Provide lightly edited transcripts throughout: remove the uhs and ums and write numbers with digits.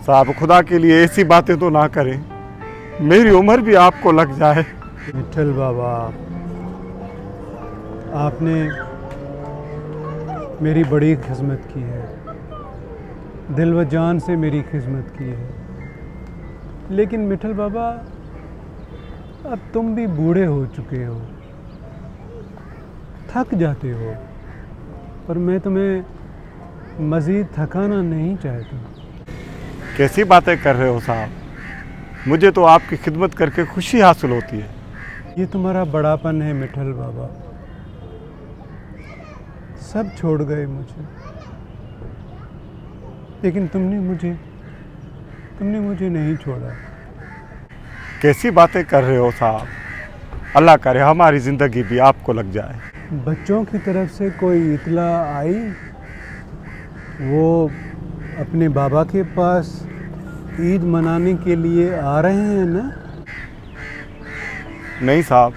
साहब खुदा के लिए ऐसी बातें तो ना करें, मेरी उम्र भी आपको लग जाए। विठल बाबा, आपने मेरी बड़ी खिदमत की है, दिल व जान से मेरी खिदमत की है, लेकिन विठल बाबा अब तुम भी बूढ़े हो चुके हो, थक जाते हो, और मैं तुम्हें मज़ीद थकाना नहीं चाहता। कैसी बातें कर रहे हो साहब, मुझे तो आपकी खिदमत करके खुशी हासिल होती है। ये तुम्हारा बड़ापन है विठल बाबा, सब छोड़ गए मुझे, लेकिन तुमने मुझे नहीं छोड़ा। कैसी बातें कर रहे हो साहब, अल्लाह करे हमारी ज़िंदगी भी आपको लग जाए। बच्चों की तरफ से कोई इतला आई, वो अपने बाबा के पास ईद मनाने के लिए आ रहे हैं ना? नहीं साहब,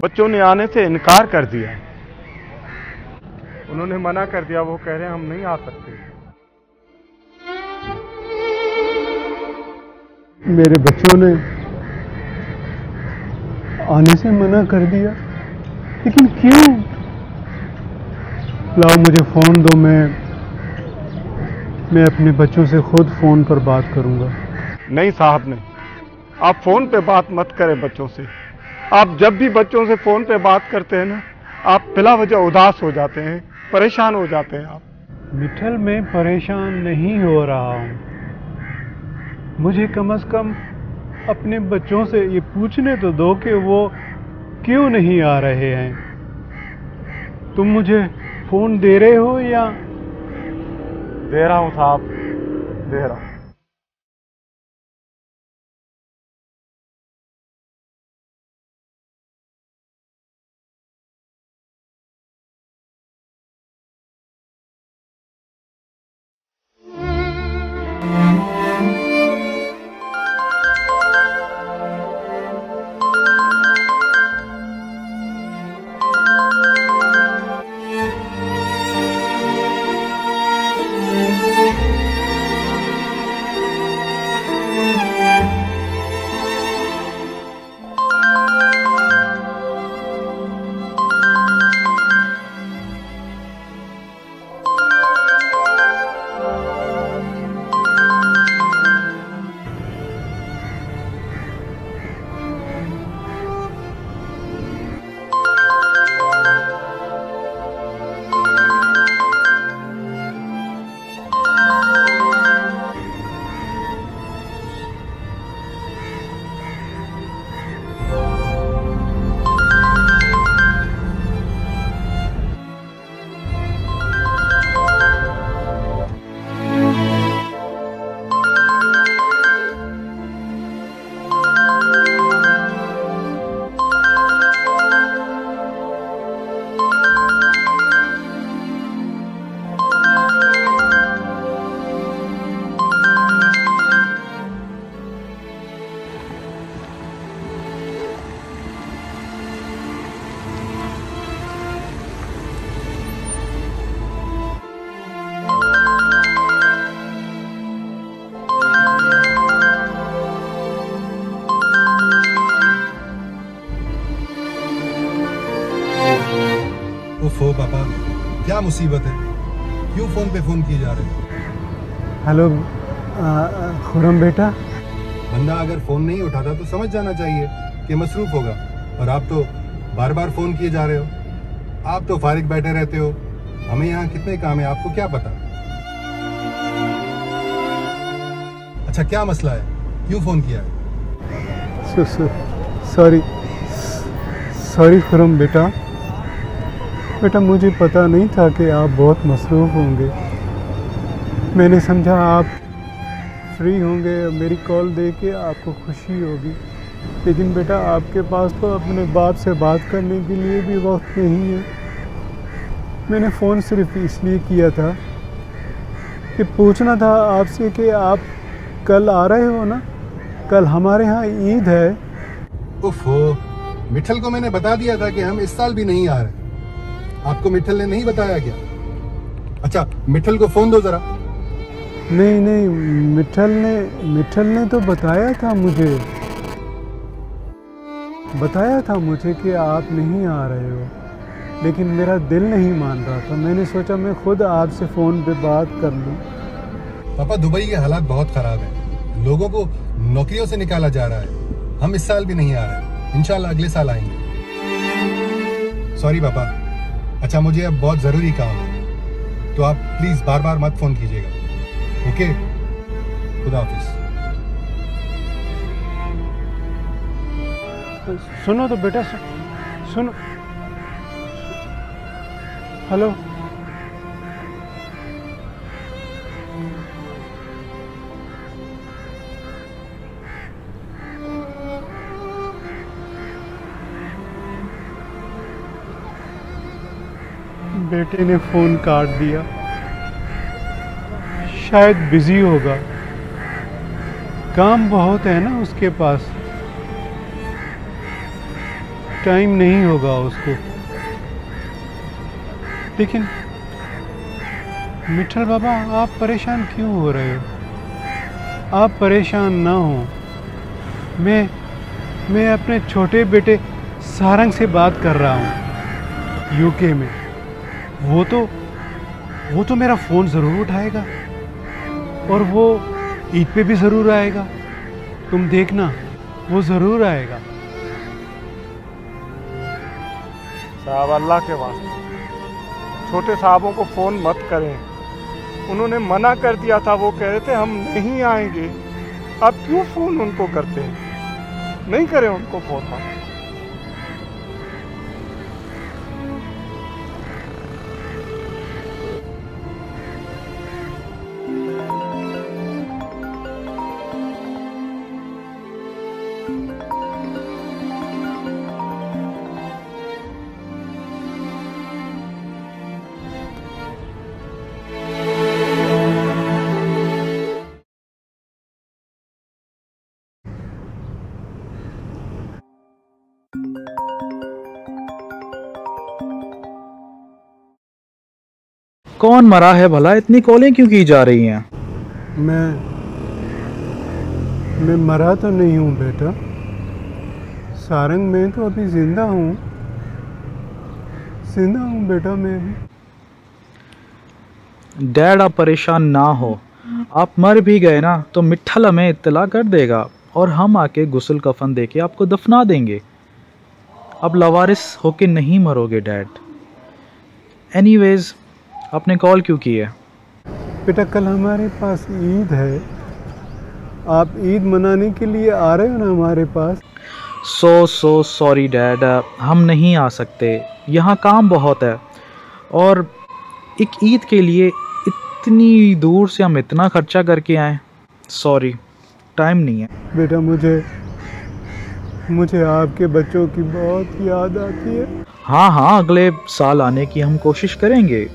बच्चों ने आने से इनकार कर दिया, उन्होंने मना कर दिया, वो कह रहे हैं हम नहीं आ सकते। मेरे बच्चों ने आने से मना कर दिया, लेकिन क्यों? लाओ मुझे फ़ोन दो, मैं अपने बच्चों से खुद फ़ोन पर बात करूंगा। नहीं साहब नहीं, आप फ़ोन पे बात मत करें बच्चों से। आप जब भी बच्चों से फ़ोन पे बात करते हैं ना, आप बिला वजह उदास हो जाते हैं, परेशान हो जाते हैं आप। मिठल, मैं परेशान नहीं हो रहा हूँ, मुझे कम से कम अपने बच्चों से ये पूछने तो दो कि वो क्यों नहीं आ रहे हैं। तुम मुझे फ़ोन दे रहे हो या? दे रहा हूँ साहब, दे रहा हूँ। ओफो पापा, क्या मुसीबत है? क्यों फोन पे फोन किए जा रहे हैं? हेलो खुरम बेटा। बंदा अगर फोन नहीं उठाता तो समझ जाना चाहिए कि मसरूफ होगा, और आप तो बार बार फोन किए जा रहे हो। आप तो फारिग बैठे रहते हो, हमें यहाँ कितने काम है आपको क्या पता। अच्छा क्या मसला है, क्यों फोन किया है? सॉरी खुरम बेटा। बेटा मुझे पता नहीं था कि आप बहुत मसरूफ़ होंगे। मैंने समझा आप फ्री होंगे, मेरी कॉल दे के आपको खुशी होगी, लेकिन बेटा आपके पास तो अपने बाप से बात करने के लिए भी वक्त नहीं है। मैंने फ़ोन सिर्फ इसलिए किया था कि पूछना था आपसे कि आप कल आ रहे हो ना? कल हमारे यहाँ ईद है। उफ़ो, मिठल को मैंने बता दिया था कि हम इस साल भी नहीं आ रहे। आपको मिठल ने नहीं बताया क्या? अच्छा मिठल को फ़ोन दो ज़रा। नहीं, मिठल ने तो बताया था मुझे कि आप नहीं आ रहे हो, लेकिन मेरा दिल नहीं मान रहा था। मैंने सोचा मैं खुद आपसे फ़ोन पे बात कर लूं। पापा दुबई के हालात बहुत ख़राब हैं, लोगों को नौकरियों से निकाला जा रहा है। हम इस साल भी नहीं आ रहे, इंशाल्लाह अगले साल आएंगे। सॉरी पापा। अच्छा मुझे अब बहुत ज़रूरी काम है, तो आप प्लीज़ बार बार मत फ़ोन कीजिएगा। ओके, खुदा हाफिज़। सुनो तो बेटा, सुनो। हेलो बेटे ने फ़ोन काट दिया, शायद बिजी होगा, काम बहुत है ना उसके पास, टाइम नहीं होगा उसको। लेकिन मिठल बाबा आप परेशान क्यों हो रहे हो? आप परेशान ना हो। मैं अपने छोटे बेटे सारंग से बात कर रहा हूँ यूके में। वो तो मेरा फ़ोन ज़रूर उठाएगा, और वो ईद पे भी ज़रूर आएगा। तुम देखना वो ज़रूर आएगा। साहब अल्लाह के वास्ते छोटे साहबों को फ़ोन मत करें, उन्होंने मना कर दिया था, वो कह रहे थे हम नहीं आएंगे। आप क्यों फ़ोन उनको करते हैं? नहीं करें उनको फ़ोन आप। कौन मरा है भला? इतनी कॉलें क्यों की जा रही हैं? मैं मरा तो नहीं हूँ बेटा सारंग, मैं तो अभी जिंदा हूँ बेटा मैं भी। डैड आप परेशान ना हो, आप मर भी गए ना तो मिठल हमें इत्तला कर देगा और हम आके गुस्ल कफन दे के आपको दफना देंगे। अब लवारिस होके नहीं मरोगे डैड। एनीवेज आपने कॉल क्यों की है? बेटा कल हमारे पास ईद है, आप ईद मनाने के लिए आ रहे हो ना हमारे पास? सो सॉरी डैड, हम नहीं आ सकते, यहाँ काम बहुत है, और एक ईद के लिए इतनी दूर से हम इतना खर्चा करके आए। सॉरी, टाइम नहीं है। बेटा मुझे आपके बच्चों की बहुत याद आती है। हाँ अगले साल आने की हम कोशिश करेंगे।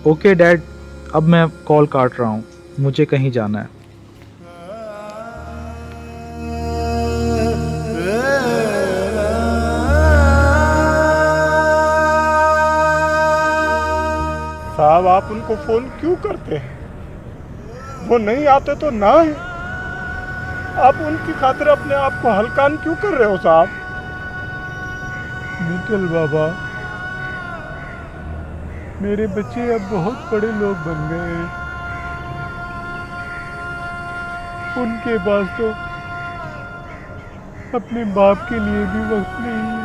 ओके डैड, अब मैं कॉल काट रहा हूँ, मुझे कहीं जाना है। साहब आप उनको फ़ोन क्यों करते हैं? वो नहीं आते तो ना है, आप उनकी खातिर अपने आप को हल्कान क्यों कर रहे हो साहब? मिठल बाबा, मेरे बच्चे अब बहुत बड़े लोग बन गए हैं, उनके पास तो अपने बाप के लिए भी वक्त नहीं है।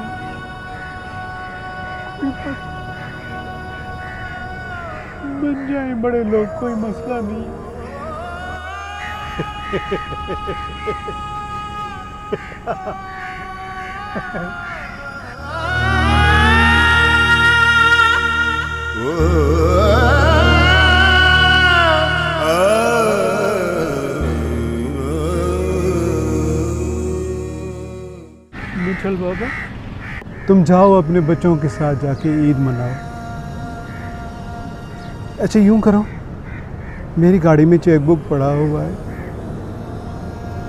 बन जाए बड़े लोग, कोई मसला नहीं। मिठल बाबा, तुम जाओ अपने बच्चों के साथ जाके ईद मनाओ। अच्छा यूं करो, मेरी गाड़ी में चेकबुक पड़ा हुआ है,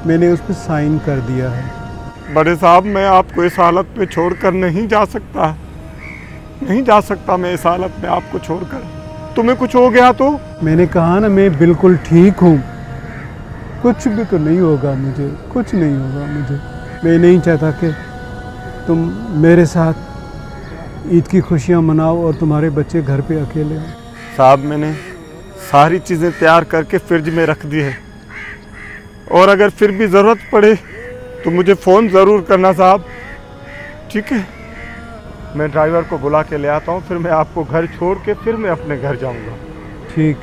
मैंने उस पर साइन कर दिया है। बड़े साहब, मैं आपको इस हालत में छोड़कर नहीं जा सकता, नहीं जा सकता मैं इस हालत में आपको छोड़कर। तुम्हें कुछ हो गया तो? मैंने कहा ना, मैं बिल्कुल ठीक हूँ, कुछ भी तो नहीं होगा मुझे, कुछ नहीं होगा मुझे। मैं नहीं चाहता कि तुम मेरे साथ ईद की खुशियाँ मनाओ और तुम्हारे बच्चे घर पे अकेले हों। साहब, मैंने सारी चीज़ें तैयार करके फ्रिज में रख दी है, और अगर फिर भी ज़रूरत पड़े तो मुझे फ़ोन ज़रूर करना साहब, ठीक है? मैं ड्राइवर को बुला के ले आता हूँ, फिर मैं आपको घर छोड़ के फिर मैं अपने घर जाऊँगा। ठीक।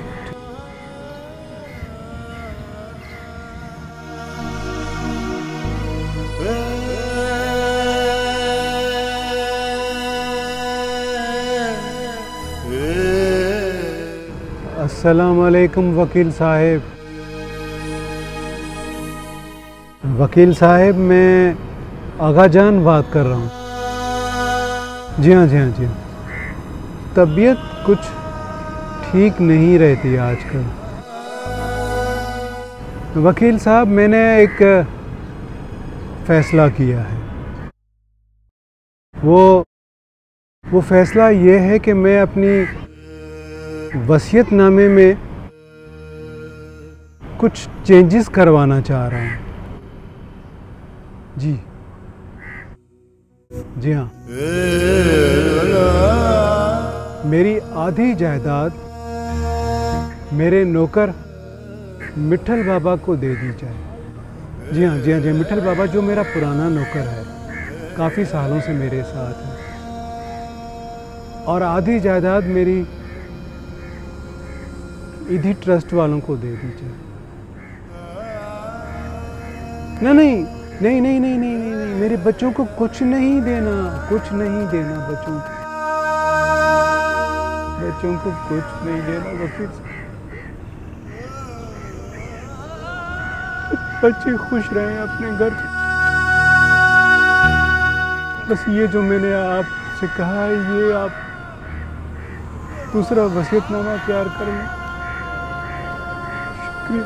अस्सलाम वालेकुम वकील साहब। वकील साहब, मैं आगा जान बात कर रहा हूँ। जी हाँ जी हाँ जी हाँ। तबीयत कुछ ठीक नहीं रहती आजकल। वकील साहब, मैंने एक फैसला किया है। वो फैसला ये है कि मैं अपनी वसीयतनामे में कुछ चेंजेस करवाना चाह रहा हूँ। जी जी हाँ, मेरी आधी जायदाद मेरे नौकर मिठल बाबा को दे दी जाए। जी हाँ जी हाँ जी, मिठल बाबा जो मेरा पुराना नौकर है, काफ़ी सालों से मेरे साथ है। और आधी जायदाद मेरी ईदी ट्रस्ट वालों को दे दी जाए। नहीं नहीं नहीं नहीं नहीं नहीं नहीं नहीं, मेरे बच्चों को कुछ नहीं देना, कुछ नहीं देना बच्चों को कुछ नहीं देना वकील साहब। बच्चे खुश रहे अपने घर। बस ये जो मैंने आपसे कहा है, ये आप दूसरा वसीयतनामा तैयार कर लें। शुक्रिया।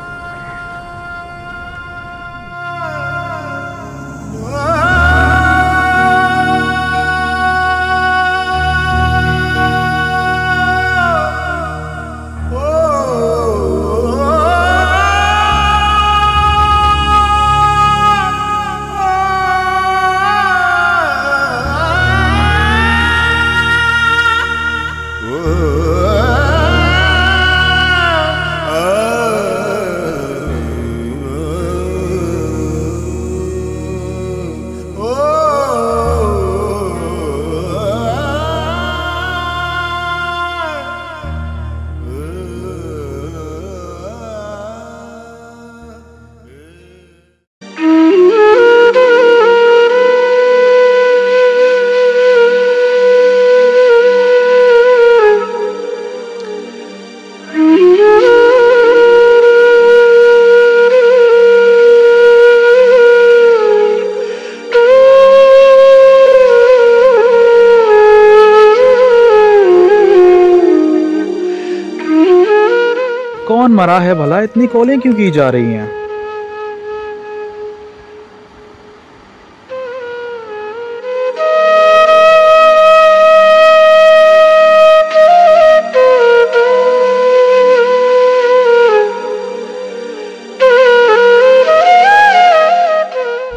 कौन मरा है भला? इतनी कॉलें क्यों की जा रही हैं?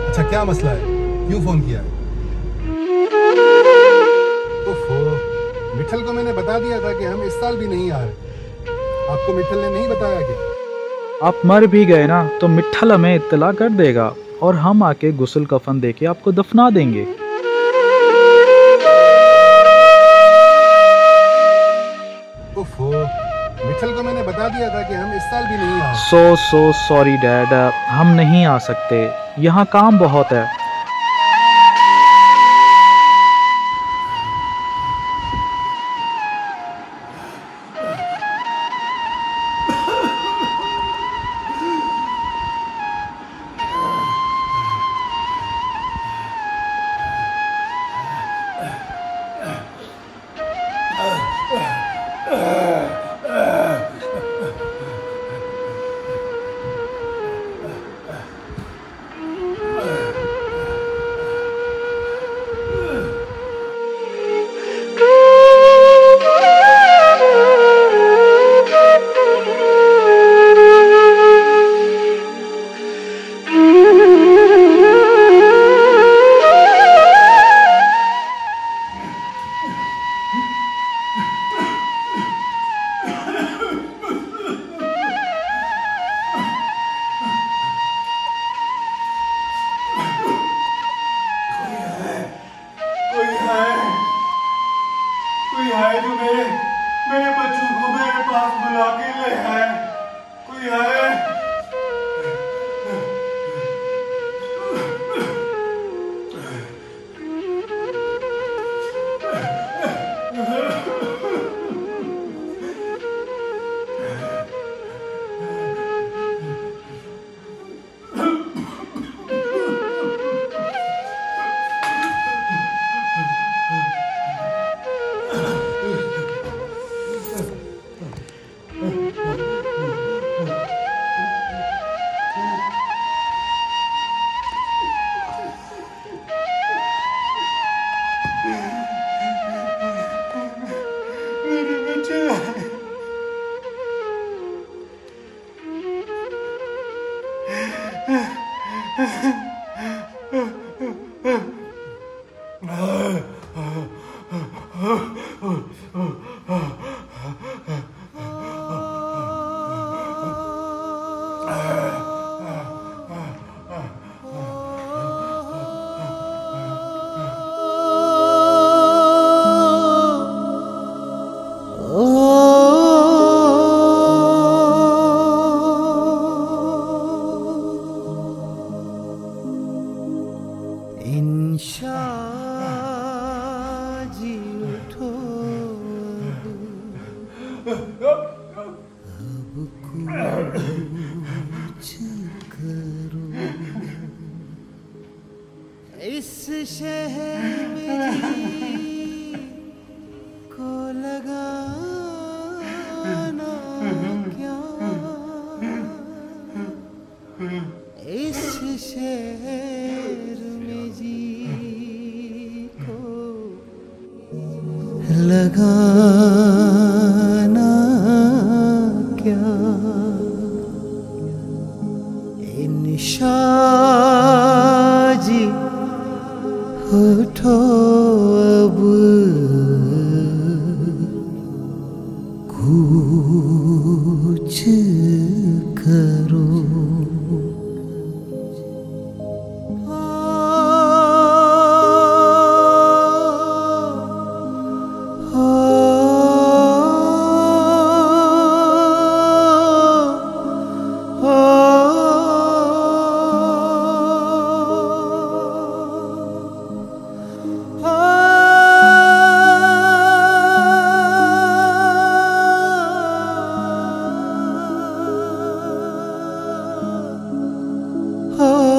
अच्छा, क्या मसला है? क्यों फोन किया है? मिठल को मैंने बता दिया था कि हम इस साल भी नहीं आ रहे। आपको मिठल ने नहीं बताया क्या? आप मर भी गए ना तो मिट्ठल हमें इत्तला कर देगा और हम आके गुस्ल कफन देके आपको दफना देंगे। ओफो, मित्तल को मैंने बता दिया था कि हम इस साल भी नहीं आए। सो सॉरी डैड, हम नहीं आ सकते, यहाँ काम बहुत है। कोई है जो मेरे बच्चों को मेरे पास बुला के ले आए? कोई है? इस शहर में जी को लगाना क्या, इस शहर में जी को लगाना क्या, इंशाजी उठो अब कुछ करो। Oh